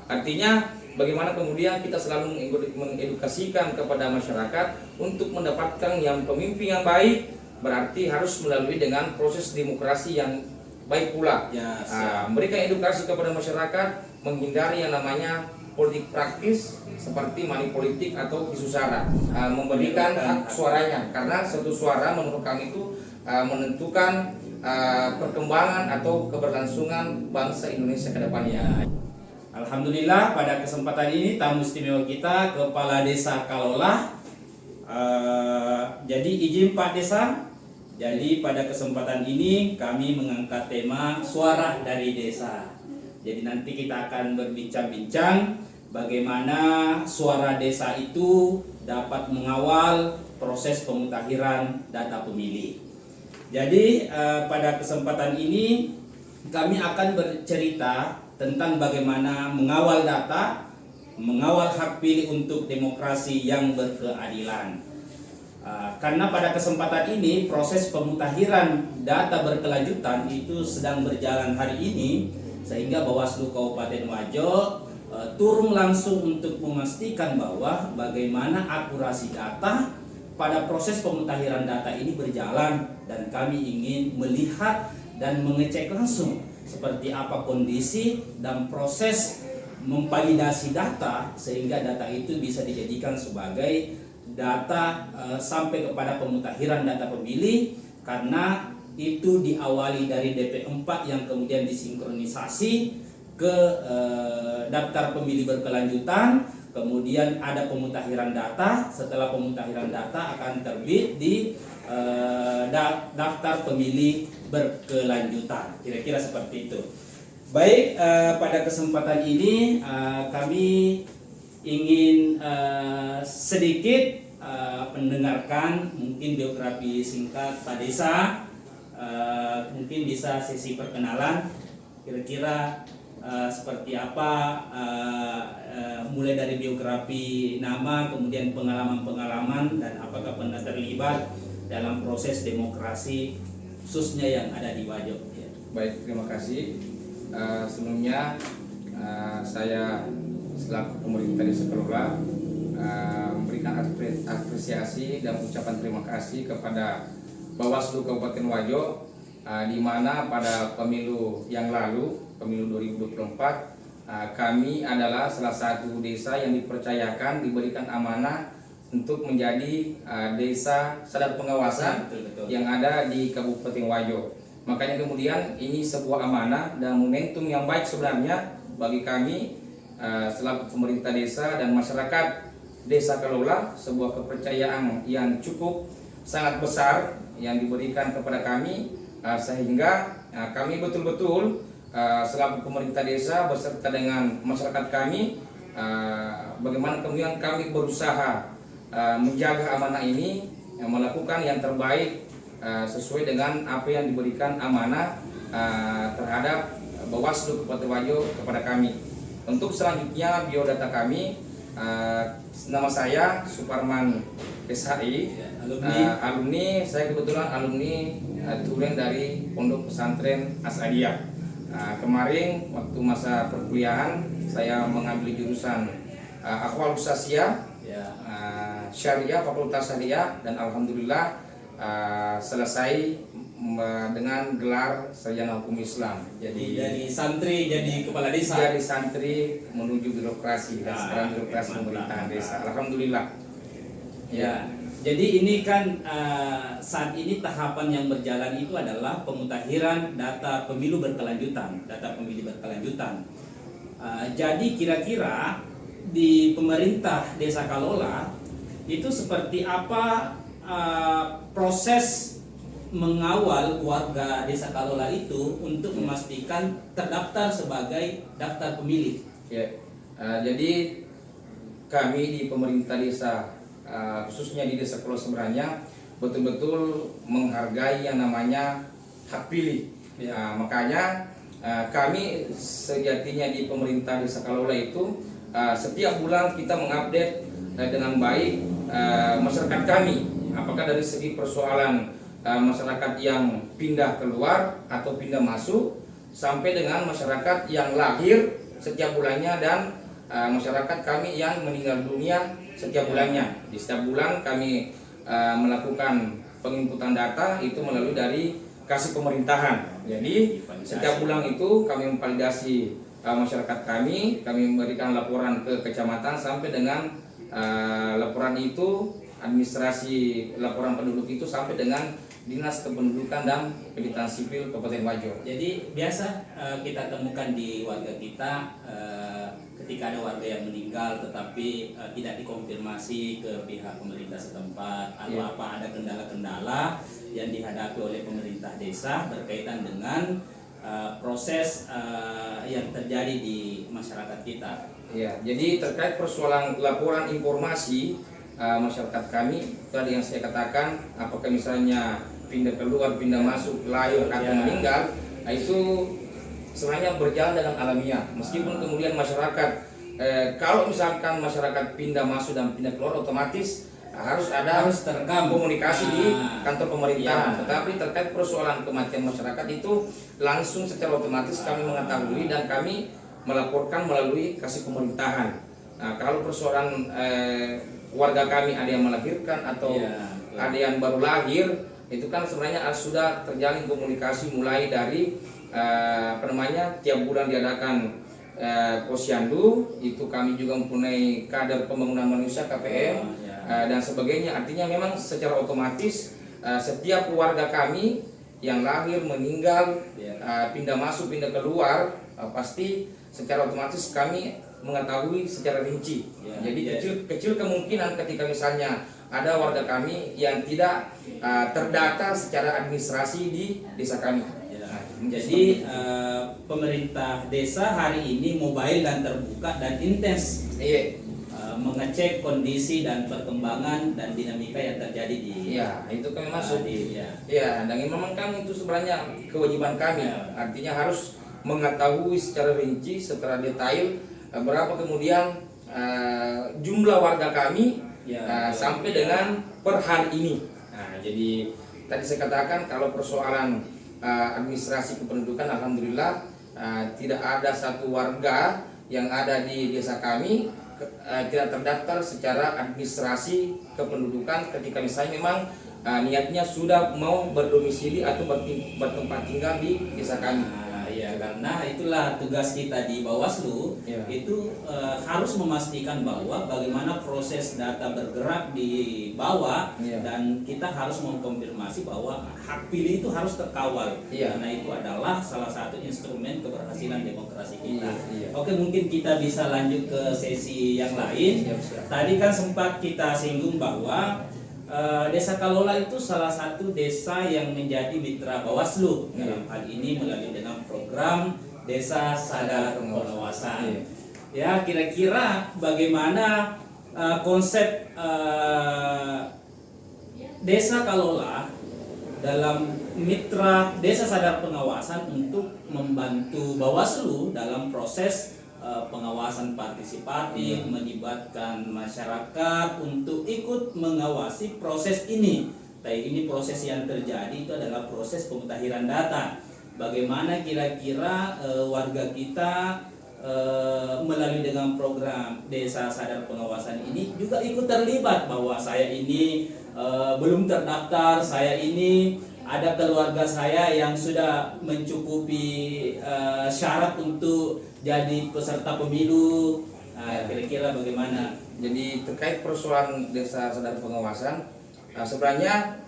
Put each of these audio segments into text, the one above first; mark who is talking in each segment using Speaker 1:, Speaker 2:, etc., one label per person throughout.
Speaker 1: Artinya bagaimana kemudian kita selalu mengedukasikan kepada masyarakat untuk mendapatkan yang pemimpin yang baik, berarti harus melalui dengan proses demokrasi yang baik pula.
Speaker 2: Ya,
Speaker 1: Memberikan edukasi kepada masyarakat, menghindari yang namanya politik praktis seperti money politik atau isu sara, memberikan hak suaranya, karena satu suara menurut kami itu menentukan perkembangan atau keberlangsungan bangsa Indonesia ke depannya.
Speaker 2: Alhamdulillah pada kesempatan ini tamu istimewa kita Kepala Desa Kalola. Jadi izin Pak Desa. Jadi pada kesempatan ini kami mengangkat tema suara dari desa. Jadi nanti kita akan berbincang-bincang bagaimana suara desa itu dapat mengawal proses pemutakhiran data pemilih. Jadi pada kesempatan ini kami akan bercerita tentang bagaimana mengawal data, mengawal hak pilih untuk demokrasi yang berkeadilan. Karena pada kesempatan ini proses pemutakhiran data berkelanjutan itu sedang berjalan hari ini, sehingga Bawaslu Kabupaten Wajo turun langsung untuk memastikan bahwa bagaimana akurasi data pada proses pemutakhiran data ini berjalan, dan kami ingin melihat dan mengecek langsung seperti apa kondisi dan proses memvalidasi data sehingga data itu bisa dijadikan sebagai data sampai kepada pemutakhiran data pemilih, karena itu diawali dari DP4 yang kemudian disinkronisasi ke daftar pemilih berkelanjutan, kemudian ada pemutakhiran data, setelah pemutakhiran data akan terbit di daftar pemilih berkelanjutan, kira-kira seperti itu. Baik, pada kesempatan ini kami ingin sedikit mendengarkan mungkin biografi singkat Pak Desa, mungkin bisa sesi perkenalan, kira-kira seperti apa, mulai dari biografi nama, kemudian pengalaman-pengalaman, dan apakah pernah terlibat dalam proses demokrasi khususnya yang ada di Wajo.
Speaker 1: Baik, terima kasih. Sebelumnya saya selaku pemerintah Desa Kalola memberikan apresiasi dan ucapan terima kasih kepada Bawaslu Kabupaten Wajo, di mana pada pemilu yang lalu, pemilu 2024, kami adalah salah satu desa yang dipercayakan, diberikan amanah untuk menjadi desa sadar pengawasan yang ada di Kabupaten Wajo. Makanya kemudian ini sebuah amanah dan momentum yang baik sebenarnya bagi kami selaku pemerintah desa dan masyarakat Desa Kalola, sebuah kepercayaan yang cukup sangat besar yang diberikan kepada kami, sehingga kami betul-betul selaku pemerintah desa beserta dengan masyarakat kami, bagaimana kemudian kami berusaha menjaga amanah ini, melakukan yang terbaik sesuai dengan apa yang diberikan amanah terhadap Bawaslu Kabupaten Wajo kepada kami. Untuk selanjutnya biodata kami, nama saya Suparman SHI, alumni, saya kebetulan alumni tulen dari Pondok Pesantren Asadiyah. Kemarin waktu masa perkuliahan saya mengambil jurusan Akhwal Usasiyah, Syariah, Fakultas Syariah, dan alhamdulillah selesai dengan gelar sarjana hukum Islam.
Speaker 2: Jadi santri, jadi kepala desa.
Speaker 1: Jadi santri menuju birokrasi dan sekarang birokrasi pemerintahan desa. Alhamdulillah.
Speaker 2: Ya. Jadi ini kan saat ini tahapan yang berjalan itu adalah pemutakhiran data pemilu berkelanjutan, jadi kira-kira di pemerintah Desa Kalola itu seperti apa proses mengawal warga Desa Kalola itu untuk memastikan terdaftar sebagai daftar pemilih?
Speaker 1: Ya, jadi kami di pemerintah desa, khususnya di Desa Kalola sebenarnya betul-betul menghargai yang namanya hak pilih. Makanya kami sejatinya di pemerintah Desa Kalola itu setiap bulan kita mengupdate dengan baik masyarakat kami, apakah dari segi persoalan masyarakat yang pindah keluar atau pindah masuk, sampai dengan masyarakat yang lahir setiap bulannya dan masyarakat kami yang meninggal dunia setiap bulannya. Di setiap bulan kami melakukan penginputan data itu melalui dari kasih pemerintahan. Jadi setiap bulan itu kami memvalidasi masyarakat kami memberikan laporan ke kecamatan sampai dengan laporan itu administrasi laporan penduduk itu sampai dengan Dinas Kependudukan dan Pencatatan Sipil Kabupaten Wajo.
Speaker 2: Jadi biasa kita temukan di warga kita ketika ada warga yang meninggal tetapi tidak dikonfirmasi ke pihak pemerintah setempat atau apa ada kendala-kendala yang dihadapi oleh pemerintah desa berkaitan dengan proses yang terjadi di masyarakat kita.
Speaker 1: Ya, jadi terkait persoalan laporan informasi masyarakat kami tadi yang saya katakan, apakah misalnya pindah keluar, pindah masuk, lahir atau meninggal, itu sebenarnya berjalan dengan alamiah. Meskipun kemudian masyarakat kalau misalkan masyarakat pindah masuk dan pindah keluar otomatis harus terekam komunikasi di kantor pemerintahan. Tetapi terkait persoalan kematian masyarakat itu langsung secara otomatis kami mengetahui dan kami melaporkan melalui kasih pemerintahan. Nah, kalau persoalan warga kami ada yang melahirkan atau ada yang baru lahir, itu kan sebenarnya sudah terjalin komunikasi mulai dari tiap bulan diadakan posyandu, itu kami juga mempunyai kader pembangunan manusia KPM dan sebagainya. Artinya memang secara otomatis setiap warga kami yang lahir, meninggal, pindah masuk, pindah keluar, pasti secara otomatis kami mengetahui secara rinci. Jadi kecil kemungkinan ketika misalnya ada warga kami yang tidak terdata secara administrasi di desa kami.
Speaker 2: Jadi pemerintah desa hari ini mobile dan terbuka dan intens mengecek kondisi dan perkembangan dan dinamika yang terjadi di
Speaker 1: itu kami masuk dan memang kami itu sebenarnya kewajiban kami. Artinya harus mengetahui secara rinci, secara detail berapa kemudian jumlah warga kami sampai dengan per hari ini. Nah, jadi tadi saya katakan kalau persoalan administrasi kependudukan, alhamdulillah tidak ada satu warga yang ada di desa kami tidak terdaftar secara administrasi kependudukan ketika misalnya memang niatnya sudah mau berdomisili atau bertempat tinggal di desa kami.
Speaker 2: Karena itulah tugas kita di Bawaslu itu harus memastikan bahwa bagaimana proses data bergerak di bawah dan kita harus mengkonfirmasi bahwa hak pilih itu harus terkawal karena itu adalah salah satu instrumen keberhasilan demokrasi kita. Oke, mungkin kita bisa lanjut ke sesi yang lain. Tadi kan sempat kita singgung bahwa Desa Kalola itu salah satu desa yang menjadi mitra Bawaslu dalam hal ini melalui dengan program Desa Sadar Pengawasan. Ya, kira-kira bagaimana konsep Desa Kalola dalam mitra Desa Sadar Pengawasan untuk membantu Bawaslu dalam proses pengawasan partisipatif, melibatkan masyarakat untuk ikut mengawasi proses ini. Ini proses yang terjadi itu adalah proses pemutahiran data. Bagaimana kira-kira warga kita melalui dengan program Desa Sadar Pengawasan ini juga ikut terlibat bahwa saya ini belum terdaftar, saya ini ada keluarga saya yang sudah mencukupi syarat untuk jadi peserta pemilu. Kira-kira bagaimana?
Speaker 1: Jadi terkait persoalan Desa Sadar Pengawasan, sebenarnya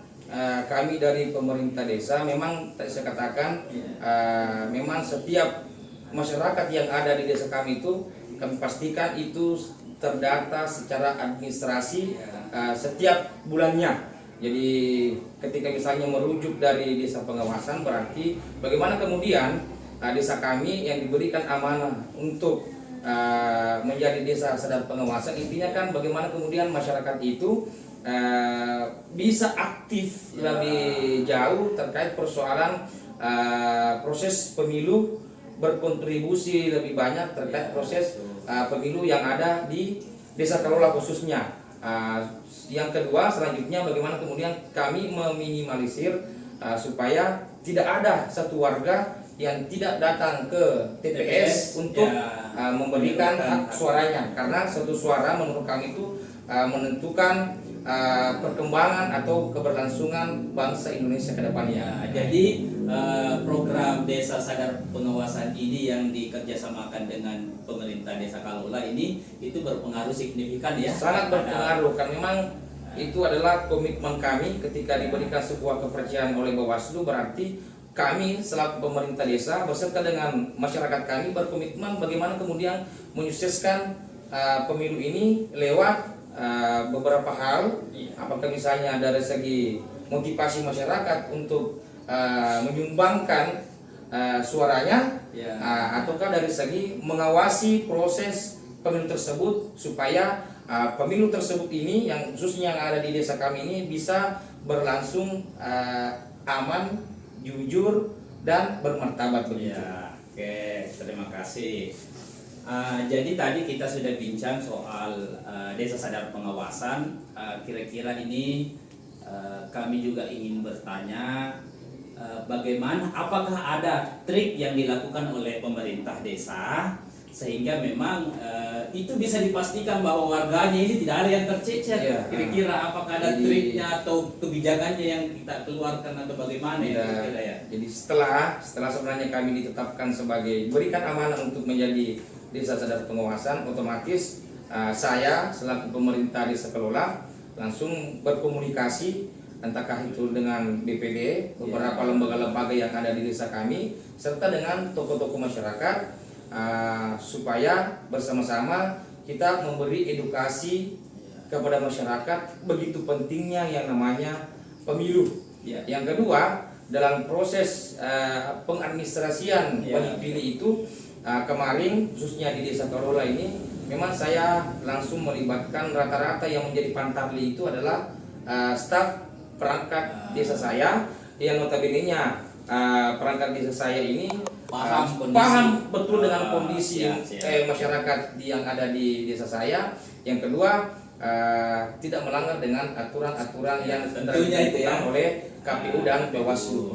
Speaker 1: kami dari pemerintah desa memang tadi saya katakan memang setiap masyarakat yang ada di desa kami itu kami pastikan itu terdata secara administrasi setiap bulannya. Jadi ketika misalnya merujuk dari desa pengawasan berarti bagaimana kemudian desa kami yang diberikan amanah untuk menjadi desa sadar pengawasan, intinya kan bagaimana kemudian masyarakat itu bisa aktif lebih jauh terkait persoalan proses pemilu, berkontribusi lebih banyak terkait proses pemilu yang ada di Desa Kalola khususnya. Yang kedua selanjutnya bagaimana kemudian kami meminimalisir supaya tidak ada satu warga yang tidak datang ke TPS untuk memberikan hak suaranya, karena satu suara menurut kami itu menentukan perkembangan atau keberlangsungan bangsa Indonesia ke depannya.
Speaker 2: Jadi program Desa Sadar Pengawasan ini yang dikerjasamakan dengan pemerintah Desa Kalola ini itu berpengaruh signifikan ya?
Speaker 1: Sangat berpengaruh, kan memang itu adalah komitmen kami ketika diberikan sebuah kepercayaan oleh Bawaslu. Berarti kami selaku pemerintah desa beserta dengan masyarakat kami berkomitmen bagaimana kemudian menyukseskan pemilu ini lewat beberapa hal, apakah misalnya dari segi motivasi masyarakat untuk menyumbangkan suaranya, ataukah dari segi mengawasi proses pemilu tersebut supaya pemilu tersebut ini yang khususnya yang ada di desa kami ini bisa berlangsung aman, jujur, dan bermartabat begitu.
Speaker 2: Ya, oke, terima kasih. Jadi tadi kita sudah bincang soal Desa Sadar Pengawasan. Kira-kira ini kami juga ingin bertanya, bagaimana, apakah ada trik yang dilakukan oleh pemerintah desa sehingga memang itu bisa dipastikan bahwa warganya ini tidak ada yang tercecer. Kira-kira apakah ada triknya atau kebijakannya yang kita keluarkan atau bagaimana ya?
Speaker 1: Jadi setelah sebenarnya kami ditetapkan sebagai berikan amanah untuk menjadi Desa Sadar Pengawasan, otomatis saya selaku pemerintah Desa Kalola langsung berkomunikasi entahkah itu dengan BPD, beberapa lembaga-lembaga yang ada di desa kami, serta dengan tokoh-tokoh masyarakat, supaya bersama-sama kita memberi edukasi kepada masyarakat begitu pentingnya yang namanya pemilu. Yang kedua, dalam proses pengadministrasian pemilih itu, kemarin khususnya di Desa Kalola ini memang saya langsung melibatkan rata-rata yang menjadi pantarli itu adalah staf perangkat desa saya, yang notabene-nya perangkat desa saya ini paham betul dengan kondisi masyarakat yang ada di desa saya. Yang kedua, tidak melanggar dengan aturan-aturan yang ditentukan oleh KPU dan Bawaslu.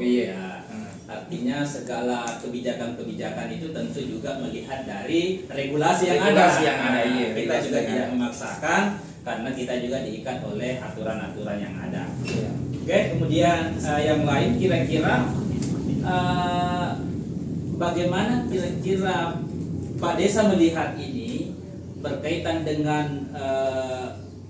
Speaker 2: Artinya segala kebijakan-kebijakan itu tentu juga melihat dari regulasi yang ada. Kita juga tidak memaksakan karena kita juga diikat oleh aturan-aturan yang ada. Oke, kemudian yang lain kira-kira bagaimana kira-kira Pak Desa melihat ini berkaitan dengan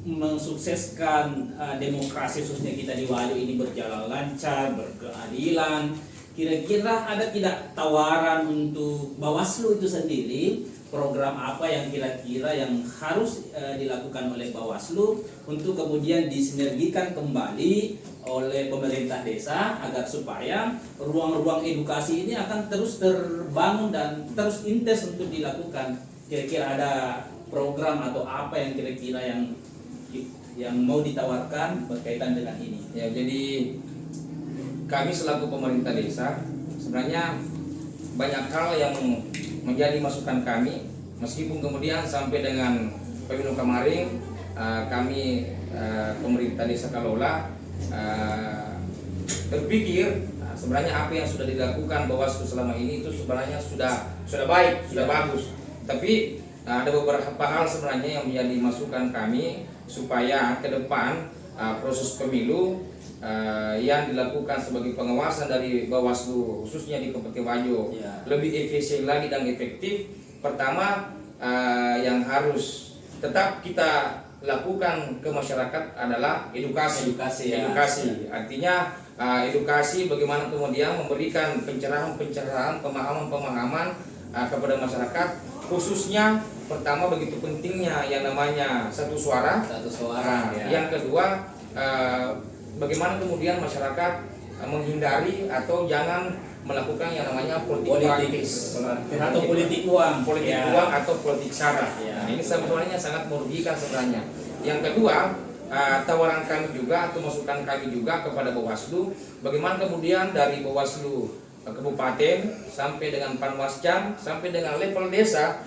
Speaker 2: mensukseskan demokrasi khususnya kita di Wajo ini berjalan lancar, berkeadilan. Kira-kira ada tidak tawaran untuk Bawaslu itu sendiri, program apa yang kira-kira yang harus dilakukan oleh Bawaslu untuk kemudian disinergikan kembali oleh pemerintah desa agar supaya ruang-ruang edukasi ini akan terus terbangun dan terus intens untuk dilakukan. Kira-kira ada program atau apa yang kira-kira yang mau ditawarkan berkaitan dengan ini?
Speaker 1: Ya, jadi kami selaku pemerintah desa sebenarnya banyak hal yang menjadi masukan kami, meskipun kemudian sampai dengan pemilu kemarin kami pemerintah Desa Kalola berpikir sebenarnya apa yang sudah dilakukan Bawaslu selama ini itu sebenarnya sudah baik, sudah bagus. Tapi ada beberapa hal sebenarnya yang menjadi masukan kami supaya ke depan proses pemilu yang dilakukan sebagai pengawasan dari Bawaslu khususnya di Kabupaten Wajo lebih efisien lagi dan efektif. Pertama, yang harus tetap kita lakukan ke masyarakat adalah edukasi. Artinya edukasi bagaimana kemudian memberikan pencerahan, pemahaman kepada masyarakat, khususnya pertama begitu pentingnya yang namanya satu suara. Yang kedua, bagaimana kemudian masyarakat menghindari atau jangan melakukan yang namanya politik praktis
Speaker 2: atau politik uang,
Speaker 1: uang atau politik sara. Nah, ini sebenarnya sangat merugikan sebenarnya. Yang kedua, tawaran kami juga atau masukan kami juga kepada Bawaslu, bagaimana kemudian dari Bawaslu Kabupaten sampai dengan Panwascam sampai dengan level desa,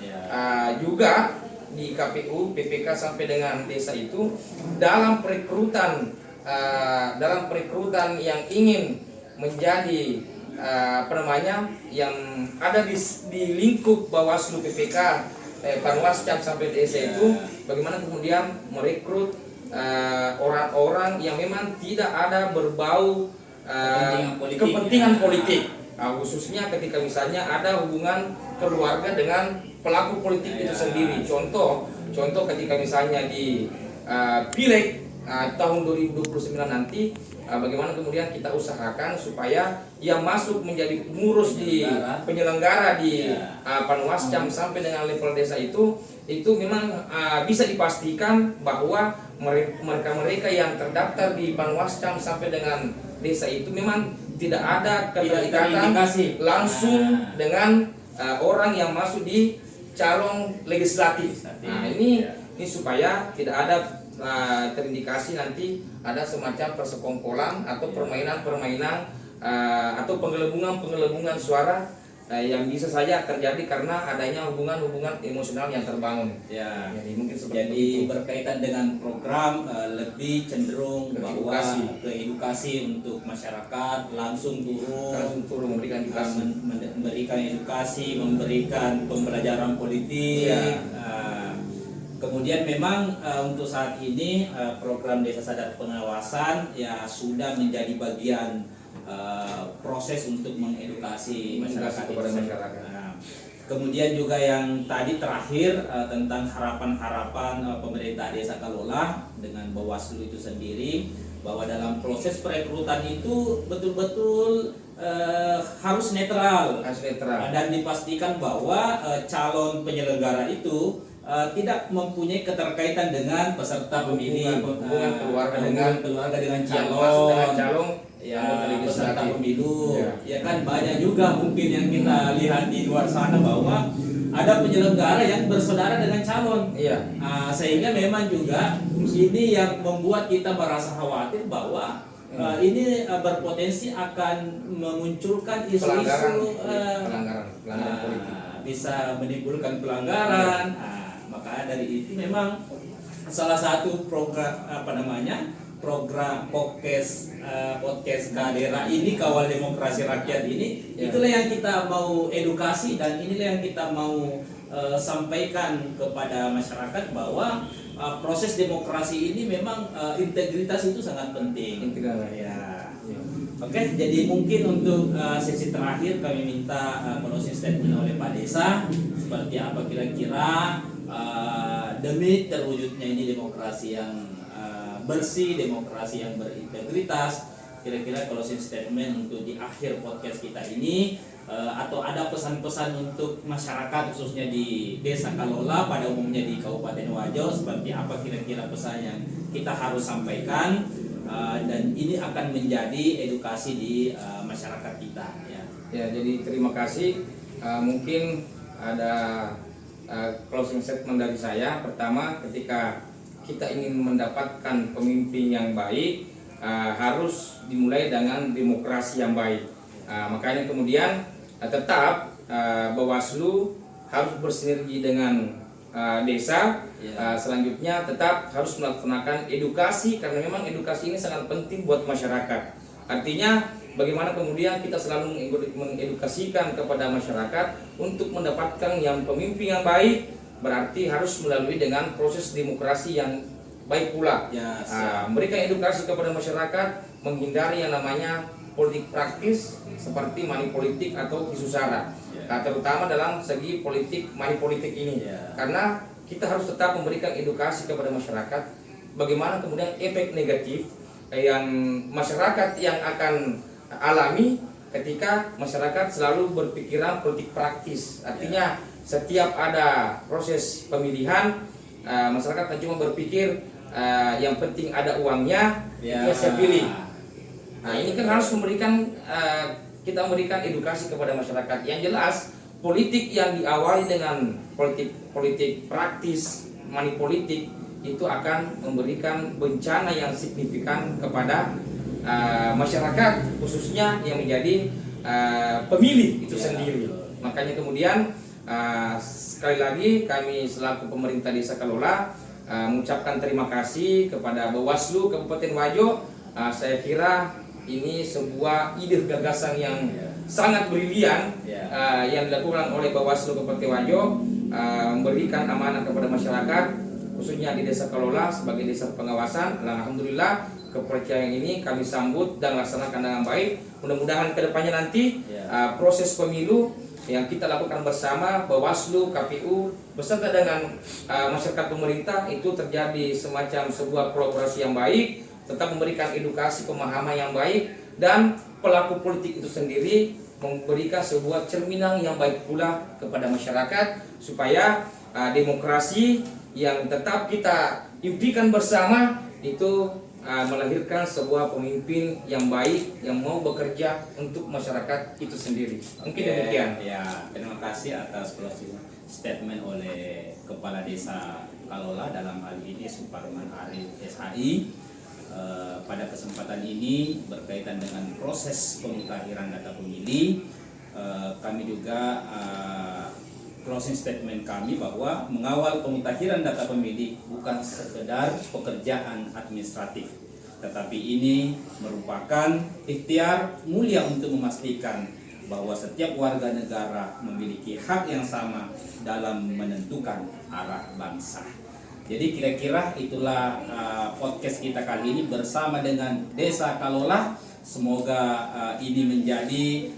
Speaker 1: juga di KPU, PPK sampai dengan desa itu dalam perekrutan yang ingin menjadi apa namanya yang ada di lingkup Bawaslu PPK Panwascam sampai desa itu bagaimana kemudian merekrut orang-orang yang memang tidak ada berbau kepentingan politik. Khususnya ketika misalnya ada hubungan keluarga dengan pelaku politik itu sendiri. Contoh ketika misalnya di Pileg tahun 2029 nanti, bagaimana kemudian kita usahakan supaya yang masuk menjadi pengurus di penyelenggara di Panwascam sampai dengan level desa itu memang bisa dipastikan bahwa mereka yang terdaftar di Panwascam sampai dengan desa itu memang tidak ada keterikatan langsung dengan orang yang masuk di calon legislatif. Nah, ini supaya tidak ada terindikasi nanti ada semacam persekongkolan atau permainan-permainan atau penggelembungan suara yang bisa saja terjadi karena adanya hubungan-hubungan emosional yang terbangun.
Speaker 2: Ya.
Speaker 1: Jadi mungkin
Speaker 2: Jadi berkaitan dengan program lebih cenderung bahwa ke edukasi untuk masyarakat, langsung turun
Speaker 1: memberikan edukasi,
Speaker 2: memberikan pembelajaran politik. Kemudian memang untuk saat ini program Desa Sadar Pengawasan ya sudah menjadi bagian proses untuk mengedukasi masyarakat
Speaker 1: kepada masyarakat.
Speaker 2: Kemudian juga yang tadi terakhir tentang harapan-harapan pemerintah Desa Kalola dengan Bawaslu itu sendiri, bahwa dalam proses perekrutan itu betul-betul harus netral dan dipastikan bahwa calon penyelenggara itu tidak mempunyai keterkaitan dengan peserta pemilih,
Speaker 1: hubungan keluarga
Speaker 2: dengan calon peserta pemilu. Ya kan banyak juga mungkin yang kita lihat di luar sana bahwa ada penyelenggara yang bersaudara dengan calon. Sehingga memang juga ini yang membuat kita merasa khawatir bahwa ini berpotensi akan memunculkan isu-isu
Speaker 1: pelanggaran politik,
Speaker 2: bisa menimbulkan pelanggaran. Maka dari itu memang salah satu program program podcast Kadera ini, Kawal Demokrasi Rakyat ini, itulah yang kita mau edukasi dan inilah yang kita mau sampaikan kepada masyarakat bahwa proses demokrasi ini memang integritas itu sangat penting. Oke, jadi mungkin untuk sesi terakhir kami minta closing statement oleh Pak Desa, seperti apa kira-kira demi terwujudnya ini demokrasi yang bersih, demokrasi yang berintegritas, kira-kira closing statement untuk di akhir podcast kita ini, atau ada pesan-pesan untuk masyarakat khususnya di Desa Kalola pada umumnya di Kabupaten Wajo, seperti apa kira-kira pesan yang kita harus sampaikan, dan ini akan menjadi edukasi di masyarakat kita.
Speaker 1: Jadi terima kasih. Mungkin ada closing statement dari saya. Pertama, ketika kita ingin mendapatkan pemimpin yang baik, harus dimulai dengan demokrasi yang baik. Makanya kemudian tetap Bawaslu harus bersinergi dengan desa. Selanjutnya tetap harus melaksanakan edukasi, karena memang edukasi ini sangat penting buat masyarakat. Artinya bagaimana kemudian kita selalu mengedukasikan kepada masyarakat untuk mendapatkan yang pemimpin yang baik, berarti harus melalui dengan proses demokrasi yang baik pula. Memberikan edukasi kepada masyarakat, menghindari yang namanya politik praktis seperti money politik atau isu sara. Terutama dalam segi money politik ini. Karena kita harus tetap memberikan edukasi kepada masyarakat bagaimana kemudian efek negatif yang masyarakat yang akan alami ketika masyarakat selalu berpikiran politik praktis. Artinya setiap ada proses pemilihan, masyarakat cuma berpikir yang penting ada uangnya, saya pilih. Nah, ini kan harus kita memberikan edukasi kepada masyarakat. Yang jelas politik yang diawali dengan politik praktis, money politik, itu akan memberikan bencana yang signifikan kepada masyarakat, khususnya yang menjadi pemilih itu sendiri. Makanya kemudian sekali lagi kami selaku pemerintah Desa Kalola mengucapkan terima kasih kepada Bawaslu Kabupaten Wajo. Saya kira ini sebuah ide gagasan yang sangat brilian
Speaker 2: Ya.
Speaker 1: yang dilakukan oleh Bawaslu Kabupaten Wajo, memberikan amanah kepada masyarakat khususnya di Desa Kalola sebagai desa pengawasan. Alhamdulillah kepercayaan ini kami sambut dan laksanakan dengan baik. Mudah-mudahan kedepannya nanti proses pemilu yang kita lakukan bersama Bawaslu, KPU beserta dengan masyarakat pemerintah itu terjadi semacam sebuah kolaborasi yang baik, tetap memberikan edukasi pemahaman yang baik, dan pelaku politik itu sendiri memberikan sebuah cerminan yang baik pula kepada masyarakat supaya demokrasi yang tetap kita impikan bersama itu melahirkan sebuah pemimpin yang baik yang mau bekerja untuk masyarakat itu sendiri. Mungkin demikian.
Speaker 2: Ya, terima kasih atas closing statement oleh Kepala Desa Kalola, dalam hal ini Suparman Arif SHI. Pada kesempatan ini berkaitan dengan proses pemutahiran data pemilih, kami juga closing statement kami bahwa mengawal pemutahiran data pemilih bukan sekedar pekerjaan administratif, tetapi ini merupakan ikhtiar mulia untuk memastikan bahwa setiap warga negara memiliki hak yang sama dalam menentukan arah bangsa. Jadi kira-kira itulah podcast kita kali ini bersama dengan Desa Kalola. Semoga ini menjadi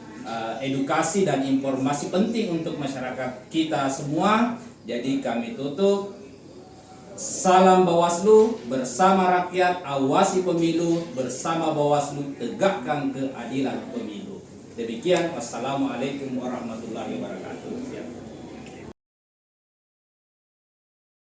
Speaker 2: edukasi dan informasi penting untuk masyarakat kita semua. Jadi kami tutup. Salam Bawaslu, bersama rakyat awasi pemilu, bersama Bawaslu tegakkan keadilan pemilu. Demikian, wassalamualaikum warahmatullahi wabarakatuh.